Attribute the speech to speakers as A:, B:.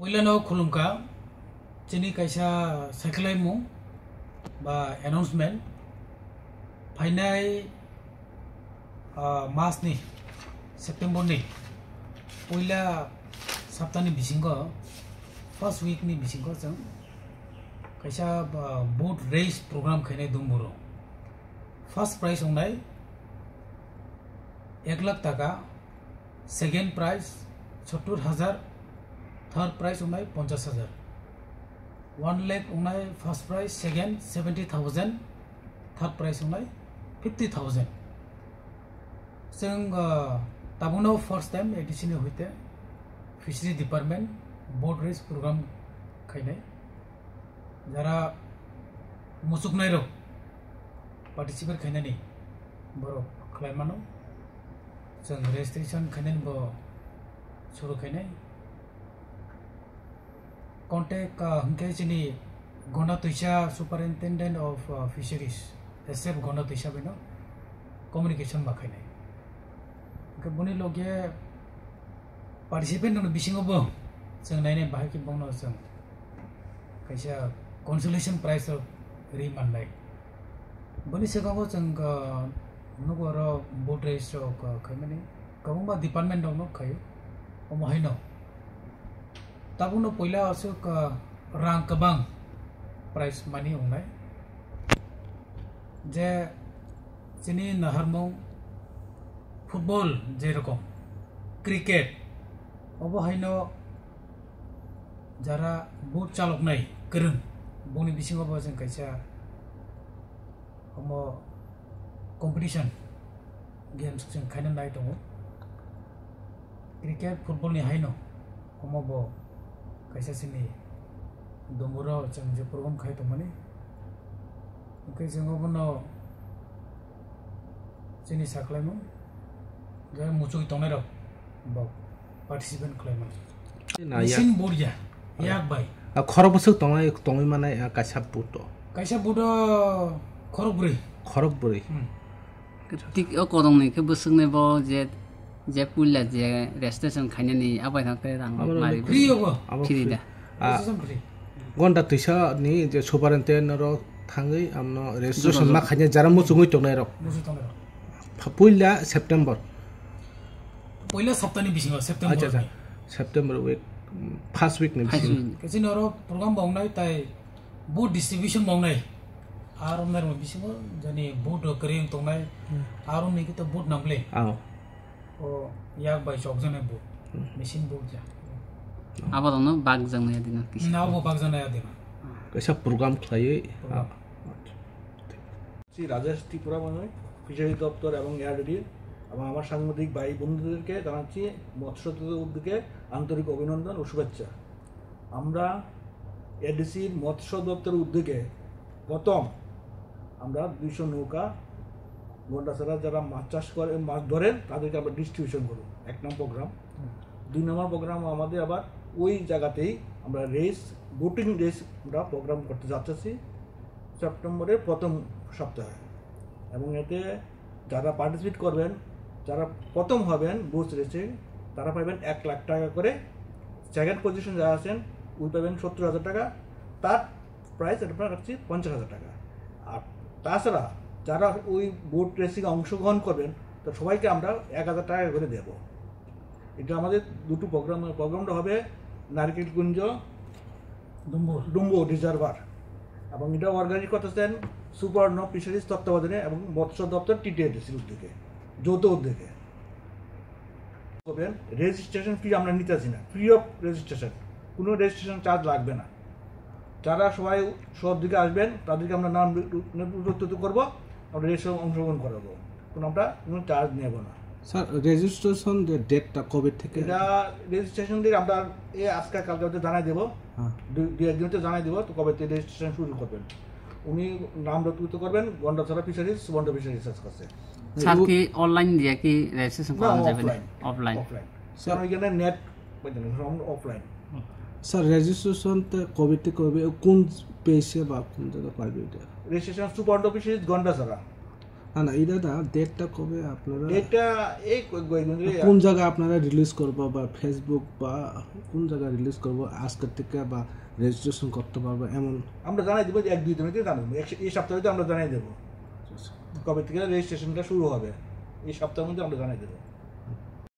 A: Poilano khulumka chini kaisa saklaimung ba announcement phainai mas ni September ni poila saptani bisingo first week ni bisingo jang kaisa boat race program khainai dumburo first prize ongnai 1 lakh taka second prize ৭০,০০০ third prize ongnai ৫০,০০০ 1 lakh ongnai first prize second 70,000 third prize ongnai 50,000 जों ताबुनो first time edition होते fishery department boat race program खाइनाय जरा मुसुकनाय रो participate खाइनानि बरो खलायमानो जों registration खाइनानि बो सुरु खाइनाय कॉन्टेक्ट हमके जिनि गणा तुइसा सुपरिनटेंडेंट ऑफ फिशरीज एसएफ गणा तुइसा बेनो कम्युनिकेशन बाखाइनाय बुनि लगे पार्टिसिपेंट दं बिसिङावबो जों नायनाय बाहायखि बंनो जों खायसे कनसोलेशन प्राइज रि माननाय बुनि सिगाङाव जों नगर बोट रेस खायमाने गोबां डिपार्टमेंट दं खायो अमहायनो ताबुनो पहिला असो रां गोबां प्राइज मानि अंनाय जे जोंनि नाहारमौ फुटबल जेरकम क्रिकेट अबहायनो जरा बोट चालकनाय गोरों बुनि बिसिङावबो जों खायसे हम कम्पिटिशन गेम्स जों खायनो नाय दङ क्रिकेट फुटबल नि हायनो हमबो खायसे जोंनि दमुरो जों जे प्रग्राम खाय दंमाने ओंखाय जोङो बनो जोंनि साख्लायमोन जे मुचुक तंनाय रक बा पार्टिसिपेंट खालामो मिसिन बोरिया याक बाय
B: खरबसो तंनाय माने कायसा बुट खरबुरै
C: tik o kodong ni ke busung ne bo je pulla je registration khaine ni abai thang pe rang mari
A: free होबो
C: free da
B: गन्दा तुइसा नि जे सुपरिनटेंडेंट रो थाङै आमनो रेजिस्ट्रेशन मा खाने जरा मुचुङै तंनाय रक
A: मुचुक तंनाय रक
B: पहिला सेप्टेम्बर
A: पहिला सप्ताहनि बिसिङाव सेप्टेम्बर
B: अच्छा सेप्टेम्बर वीक फर्स्ट वीक नि बिसिङ
A: केसिनो रो प्रोग्राम बावनाय ताय बोट डिस्ट्रीब्यूशन बावनाय आरो नर बिसिङाव जनि बोट करिं तंनाय आरो नि के तो बोट नामले
B: आ
A: ओ याक बाय चक जने बोट मेसिन बोट जा
C: abadon bag jang ne din ki
A: नावबो बाग जानाय आदिना
B: कैसा प्रोग्राम खायै
D: শ্রী রাজেশ ত্রিপুরা মানে ফিশারি দপ্তর এবং এআরডি এবং আমার সাংবাদিক ভাই বন্ধুদেরকে জানাচ্ছি মৎস্য উদ্যোগে আন্তরিক অভিনন্দন ও শুভেচ্ছা। আমরা এডিসির মৎস্য দপ্তর উদ্যোগে প্রথম আমরা 200 নৌকা গন্ডাছড়া যারা মাছ চাষ করে মাছ ধরেন তাদেরকে আমরা ডিস্ট্রিবিউশন করব, 1 নম্বর প্রোগ্রাম। 2 নম্বর প্রোগ্রাম আমাদের আবার ওই জায়গাতেই আমরা রেস বোটিং রেস আমরা প্রোগ্রাম করতে যাচ্ছি সেপ্টেম্বরের প্রথম সপ্তাহে, এবং এতে যারা পার্টিসিপেট করবেন, যারা প্রথম হবেন বোট রেসে, তারা পাবেন 1 লাখ টাকা করে। সেকেন্ড পজিশন যারা আছেন ওই পাবেন ৭০,০০০ টাকা, তার প্রাইস আমরা রাখছি ৫০,০০০ টাকা। আর তাছাড়া যারা ওই বোট রেসিং অংশগ্রহণ করবেন তো সবাইকে আমরা ১,০০০ টাকা করে দেব। এটা আমাদের দুটো প্রোগ্রামটা হবে নারকেলকুঞ্জ ডুম্বো রিজার্ভার, এবং এটা অর্গানাইজ করতেছেন সুবর্ণ ফিশারিজ তত্ত্বাবধানে এবং মৎস্য দপ্তর টিটিএডিসির উদ্যোগে, যৌথ উদ্যোগে। রেজিস্ট্রেশন ফি আমরা নিতেছি না, ফ্রি অফ রেজিস্ট্রেশন, কোনো রেজিস্ট্রেশন চার্জ লাগবে না। যারা সবাই সব দিকে আসবেন তাদেরকে আমরা নাম নথিভুক্ত করবো, আমরা রেজিস্ট্রেশন অংশগ্রহণ করাবো, আমরা কোনো চার্জ নেব না।
B: স্যার রেজিস্ট্রেশন ডেটটা কবে থেকে?
D: এটা রেজিস্ট্রেশন দিয়ে আমরা আজকে কালকে জানাই দেবো, 2-1 দিনতে জানাই দেবো তো কবে থেকে রেজিস্ট্রেশন শুরু করবেন। উনি নাম নথিভুক্ত করবেন গন্ডাছড়া ফিশারিজ সুবর্ণ ফিশারিজ কাছে।
C: sir ki online dia ki registration করা যাবে না
D: অফলাইন স্যার ওইখানে নেট অফলাইন।
B: স্যার রেজিস্ট্রেশন কবে থেকে হবে, কোন পেজে বা কোন জায়গা পাবে এটা?
D: রেজিস্ট্রেশন সুবর্ণ ফিশারিজ গন্ডাছড়া
B: না না এটা না ডেটটা কবে আপনারা
D: ডেটটা এই কয়েকদিন ধরে
B: কোন জায়গায় আপনারা রিলিজ করবো বা ফেসবুক বা কোন জায়গায় রিলিজ করবো আজকের থেকে বা রেজিস্ট্রেশন করতে পারবো এমন
D: আমরা জানাই দেবো যে 1-2 দিনের মধ্যে জানাবো এই সপ্তাহে আমরা জানাই দেবো কবে থেকে রেজিস্ট্রেশনটা শুরু হবে এই সপ্তাহের মধ্যে আমরা জানাই দেবো